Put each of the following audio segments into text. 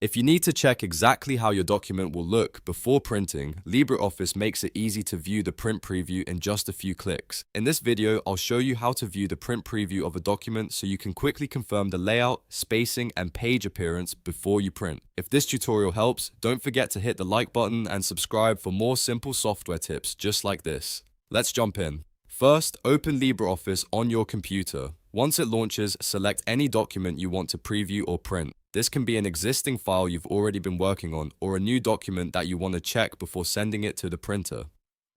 If you need to check exactly how your document will look before printing, LibreOffice makes it easy to view the print preview in just a few clicks. In this video, I'll show you how to view the print preview of a document so you can quickly confirm the layout, spacing, and page appearance before you print. If this tutorial helps, don't forget to hit the like button and subscribe for more simple software tips just like this. Let's jump in. First, open LibreOffice on your computer. Once it launches, select any document you want to preview or print. This can be an existing file you've already been working on or a new document that you want to check before sending it to the printer.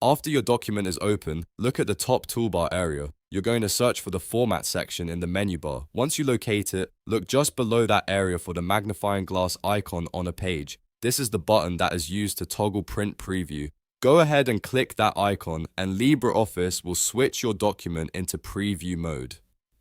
After your document is open, look at the top toolbar area. You're going to search for the Format section in the menu bar. Once you locate it, look just below that area for the magnifying glass icon on a page. This is the button that is used to toggle print preview. Go ahead and click that icon and LibreOffice will switch your document into preview mode.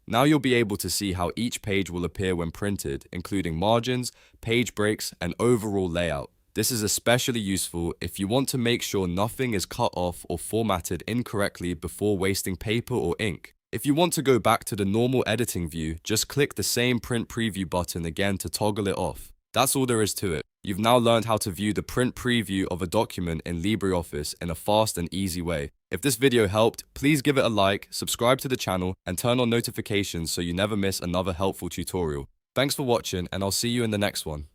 Now you'll be able to see how each page will appear when printed, including margins, page breaks, and overall layout. This is especially useful if you want to make sure nothing is cut off or formatted incorrectly before wasting paper or ink. If you want to go back to the normal editing view, just click the same print preview button again to toggle it off. That's all there is to it. You've now learned how to view the print preview of a document in LibreOffice in a fast and easy way. If this video helped, please give it a like, subscribe to the channel, and turn on notifications so you never miss another helpful tutorial. Thanks for watching, and I'll see you in the next one.